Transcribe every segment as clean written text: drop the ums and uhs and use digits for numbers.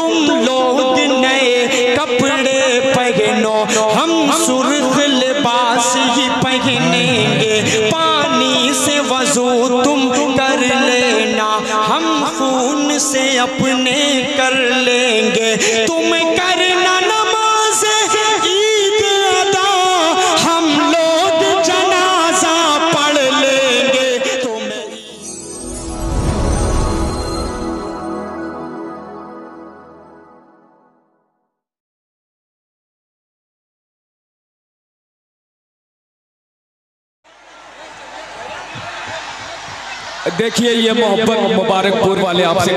तुम लोग नए कपड़े पहनो, हम सुर्ख लिबास ही पहनेंगे। पानी से वजू तुम कर लेना, हम खून से अपने कर लेंगे। तुम करना नमाज ईद अदा, हम लोग जनाजा पढ़ लेंगे। देखिए ये मोहब्बत मुबारकपुर वाले आपसे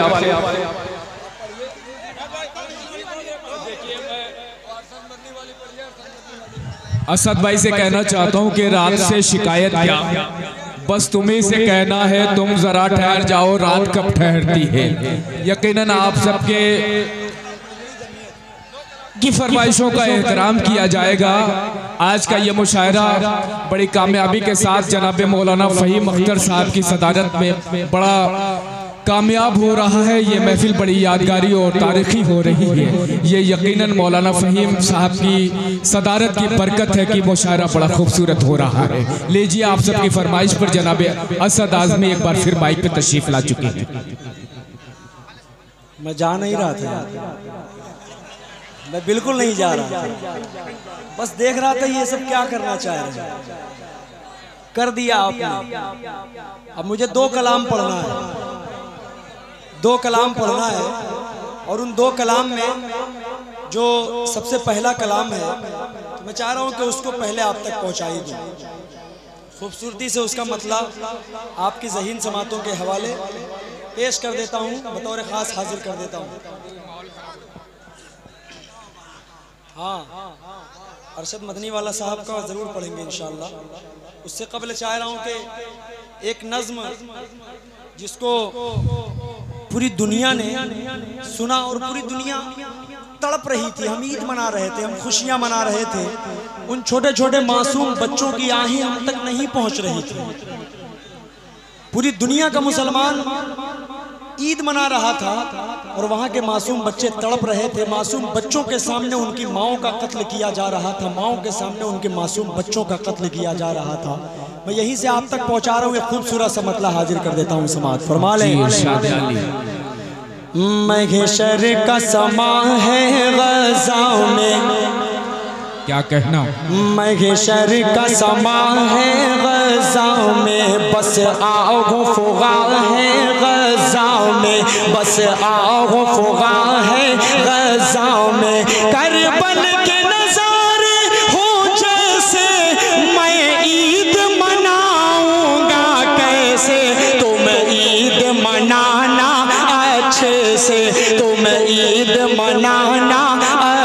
असद भाई से कहना चाहता हूं कि रात से शिकायत क्या, बस तुम्ही से कहना है तुम जरा ठहर जाओ, रात कब ठहरती है। यकीनन आप सबके की फरमाइशों का एहतराम किया जाएगा। आज का ये मुशायरा बड़ी कामयाबी के साथ जनाब मौलाना फ़हीम अख्तर साहब की सदारत में बड़ा कामयाब हो रहा है। ये महफिल बड़ी यादगारी और तारीखी हो रही है। ये यकीनन मौलाना फ़हीम साहब की सदारत की बरकत है कि मुशायरा बड़ा खूबसूरत हो रहा है। लीजिए आप सबकी फरमाइश पर जनाब असद आज़मी एक बार फिर माइक पे तशरीफ ला चुके हैं। मैं जा नहीं रहा था, मैं बिल्कुल नहीं जा रहा था, बस देख रहा था ये सब क्या करना चाह रहे हैं। कर दिया आपने। अब मुझे 2 कलाम पढ़ना है, 2 कलाम पढ़ना है और उन 2 कलाम में जो सबसे पहला कलाम है तो मैं चाह रहा हूं कि उसको पहले आप तक पहुंचाई दूं, खूबसूरती से उसका मतलब आपकी ज़हीन समातों के हवाले पेश कर देता हूं, बतौर ख़ास हाजिर कर देता हूं। हाँ, अरशद मदनी वाला साहब का ज़रूर पढ़ेंगे इंशाअल्लाह। उससे कबल चाह रहा हूँ कि एक नज़्म जिसको पूरी दुनिया ने सुना और पूरी दुनिया तड़प रही थी, हम ईद मना रहे थे, हम खुशियाँ मना रहे थे, उन छोटे छोटे मासूम बच्चों की आहें हम तक नहीं पहुँच रही थी। पूरी दुनिया का मुसलमान ईद मना रहा था और वहाँ के मासूम बच्चे तड़प रहे थे। मासूम बच्चों के सामने उनकी माओं का कत्ल किया जा रहा था, माओं के सामने उनके मासूम बच्चों का कत्ल किया जा रहा था। मैं यहीं से आप तक पहुँचा रहा हूँ, एक खूबसूरत सा मतला हाजिर कर देता हूँ। समाअत फरमा लें। महशर का समा है ग़ज़ा में, क्या कहना, महशर का समा है ग़ज़ा में, बस आओ फुगा है ग़ज़ा में, बस आओ फुगा है ग़ज़ा में। करबल के नज़ारे हो जैसे, मैं ईद मनाऊंगा कैसे। तुम ईद मनाना अच्छे से, तुम ईद मनाना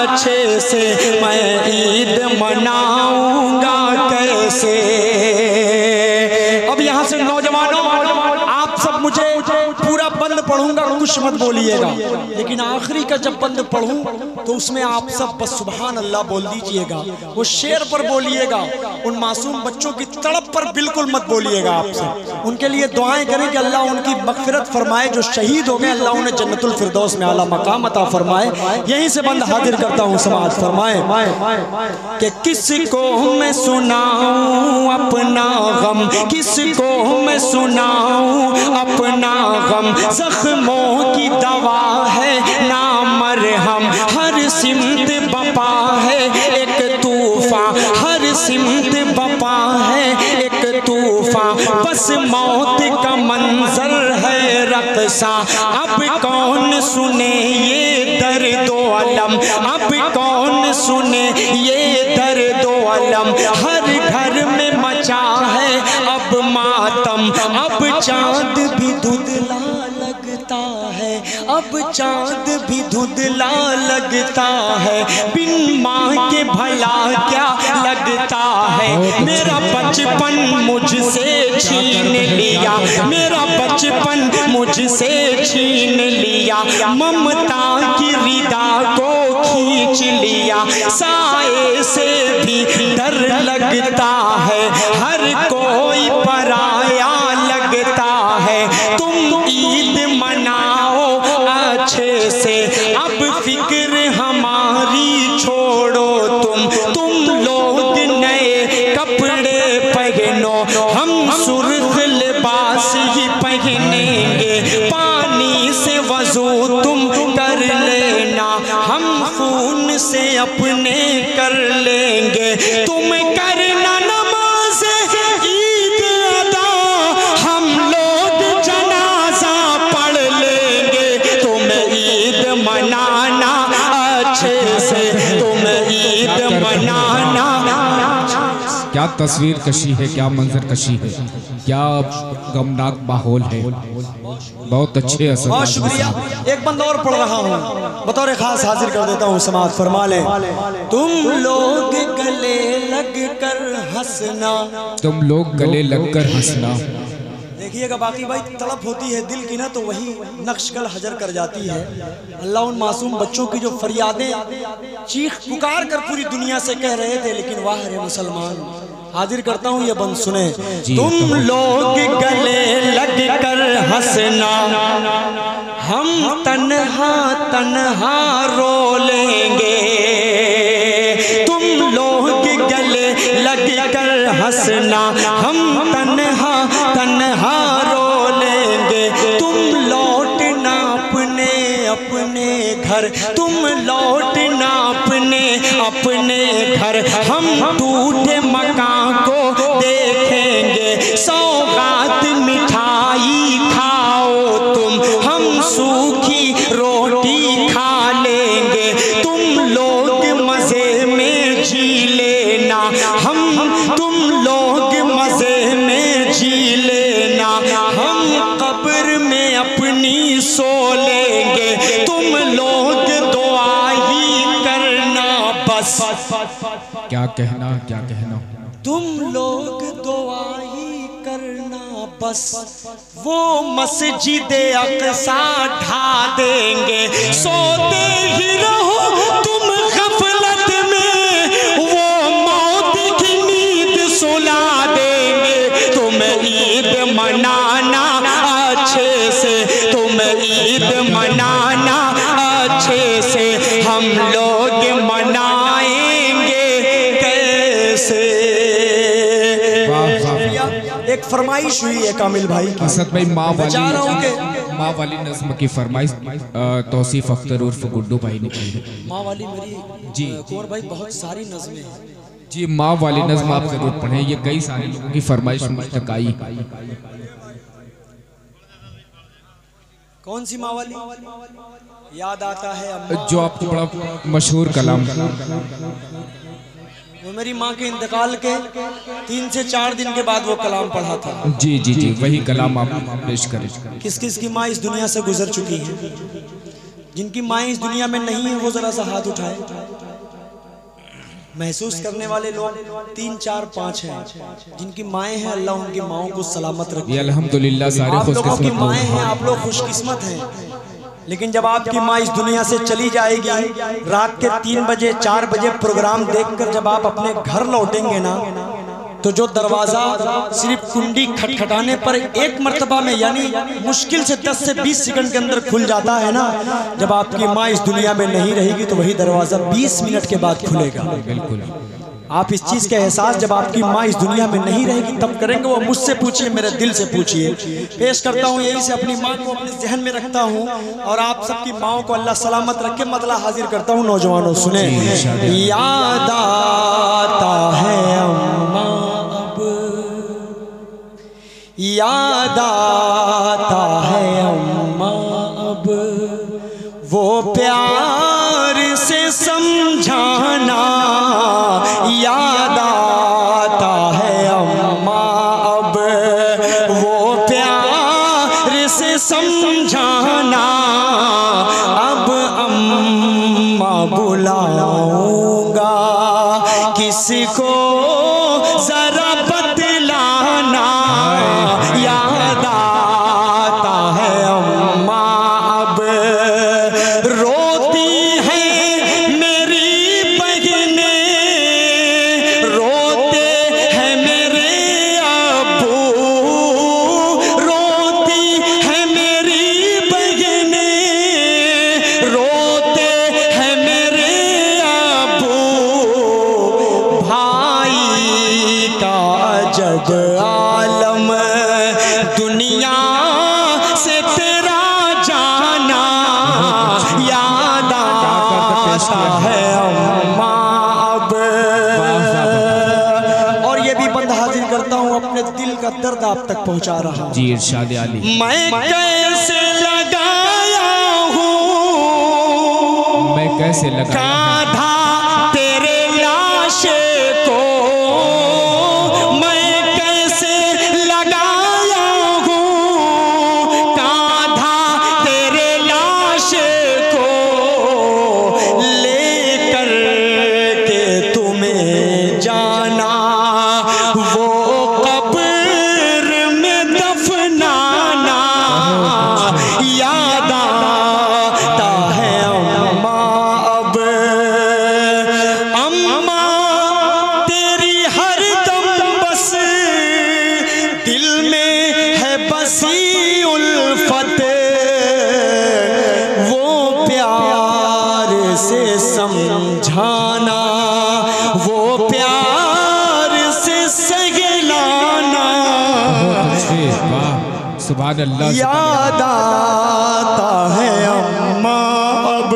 अच्छे से, मैं ईद मनाऊंगा कैसे। अब यहाँ से नौजवानों, आप सब मुझे पूरा बंद पढ़ूंगा, कुछ मत बोलिएगा, लेकिन आखिरी का जब बंद पढ़ूं तो उसमें आप सब बस सुभान अल्लाह बोल दीजिएगा। वो शेर पर बोलिएगा, उन मासूम बच्चों की तड़प पर बिल्कुल मत बोलिएगा। आप सब उनके लिए दुआएं करें कि अल्लाह उनकी मग़फ़िरत फरमाए। जो शहीद हो गए अल्लाह उन्हें जन्नतुल फिरदौस में आला मकाम अता फरमाए। यहीं से बंद हाजिर करता हूँ। समाअत फरमाए कि किसको मैं सुनाऊं अपना गम, किसको मैं सुनाऊं अपना गम। जख्मों की दवा है ना मरहम, हर सिमत बपा है एक तूफान, हर सिमत बपा है एक तूफान। बस मौत का मंजर है रक़्सा, अब कौन सुने ये दर्द व अलम, अब कौन सुने ये दर्द व अलम। हर घर में मचा है अब मातम, अब चाँद भी धुंधला लगता है, अब चाँद भी धुंधला लगता है। बिन माँ के भला क्या लगता है। मेरा बचपन मुझसे छीन लिया, मेरा बचपन मुझसे छीन लिया। ममता की रिदा को खींच लिया, साए से भी डर लगता है। हर कोई पराया लगता है। तुम ईद मनाओ अच्छे से, अब फिक्र हमारी छोड़ो तुम लोग नए कपड़े पहनो, हम सुर्ख लिबास ही पहनेंगे, पानी से वजू तुम कर लेना, हम खून से अपने कर लेंगे, तुम करना नमाज ईद अदा, हम लोग जनाजा पढ़ लेंगे, तुम ईद मनाना अच्छे से, तुम ईद मनाना। क्या तस्वीर कशी है, क्या मंजर कशी है, क्या गमनाक माहौल है। बहुत अच्छे असर। बहुत शुक्रिया। एक बंद और पढ़ रहा हूँ, बतौर खास हाजिर कर देता हूँ, समाअत फरमा लें। तुम लोग गले लग कर हंसना, तुम लोग गले लगकर हंसना। देखिएगा बाकी भाई तड़प होती है दिल की ना, तो वही नक्शकल हजर कर जाती है। अल्लाह उन मासूम बच्चों की जो फरियादें चीख पुकार कर पूरी दुनिया से कह रहे थे, लेकिन वाह रे मुसलमान। हाजिर करता हूँ ये बंद सुने। तुम लोग गले लग कर हंसना, हम तन्हा तन्हा रो लेंगे, तुम लोग गले लग कर हंसना, हम तन्हा तन्हा रो लेंगे, तुम लौटना अपने अपने घर, तुम लौटना अपने अपने घर, हम टूटे मकान को देखेंगे, सौगात मिठाई खाओ तुम, हम सूखी रोटी खा लेंगे, तुम लोग मजे में जी लेना, हम तुम लोग मजे में जी लेना, हम कब्र में अपनी सो लेंगे, तुम लोग दुआ ही करना बस। क्या कहना, क्या कहना। तुम लोग दुआ ही करना बस, वो मस्जिद अक़सा ढा देंगे, सोते ही रहो तुम गफलत में, वो मौत की नींद सुला देंगे, तुम ईद मनाना अच्छे से, तुम ईद मनाना अच्छे से, हम लोग मनाएंगे कैसे। एक फरमाइश हुई है कामिल भाई की। असद भाई माँ वाली नज़्म की फरमाइश तौसीफ अख्तर उर्फ गुड्डू भाई ने की है। माँ वाली मेरी जी कुंवर भाई बहुत सारी नज़्में हैं जी, माँ वाली नज़्म आप जरूर पढ़ें, ये कई सारे लोगों की फरमाइश मुझ तक आई। कौन सी माँ वाली? याद आता है अम्मा, जो आपको बड़ा मशहूर कलाम, वो मेरी माँ के इंतकाल के 3 से 4 दिन के बाद वो कलाम पढ़ा था। जी जी जी, वही कलाम आप पेश करें। किस किस की माँ इस दुनिया से गुजर चुकी है? जिनकी माँ इस दुनिया में नहीं है वो जरा सा हाथ उठाए। महसूस करने वाले लोग 3 4 5 हैं। जिनकी माएँ हैं, अल्लाह उनकी माओं को सलामत रखे। अल्हम्दुलिल्लाह सारे आप लोगों की खुशकिस्मत माएँ हैं, आप लोग खुशकिस्मत हैं। लेकिन जब आपकी माँ इस दुनिया से चली जाएगी, रात के 3 बजे 4 बजे प्रोग्राम देखकर जब आप अपने घर लौटेंगे ना, तो जो दरवाजा सिर्फ कुंडी खटखटाने पर एक मर्तबा में, यानी मुश्किल से 10 से 20 सेकंड के अंदर खुल जाता है ना, जब आपकी माँ इस दुनिया में नहीं रहेगी तो वही दरवाजा 20 मिनट के बाद खुलेगा। बिल्कुल। आप इस चीज़ का एहसास जब आपकी माँ इस दुनिया में नहीं रहेगी तब करेंगे। वो मुझसे पूछिए, मेरे दिल से पूछिए। पेश करता हूँ यही से अपनी माँ को अपने जहन में रखता हूँ, और आप सबकी माँओं को अल्लाह सलामत रखे। मतला हाजिर करता हूँ नौजवानों, सुने। याद आता है अम्मा अब, याद आता है अम्मा अब, वो प्यार से समझाना, याद आता है अम्मा अब, वो प्यार से समझाना, अब अम्मा बुलाऊंगा किसको जरा बतलाना, याद आता है अम्मा अब, रोती है मेरी बहनें, रोते हैं मेरे अब्बू, रोती है मेरी बहनें, रोते आता है अम्मा अब। और ये भी बंद हाजिर करता हूँ, अपने दिल का दर्द आप तक पहुँचा रहा हूँ। जी इरशाद आली। मैं कैसे लगाया हूँ, मैं कैसे लगाया कांधा तेरे लाशे को, मैं कैसे लगाया हूँ कांधा तेरे लाशे को, लेकर के तुम्हें जाना वो कब्र में दफनाना, याद आता है अम्मा अब। अम्मा तेरी हर दम बस दिल में है बसी उल्फत, वो प्यार से समझाना, वो प्यार से सहलाना, वाह सुभान अल्लाह। याद आता है अम्मा अब।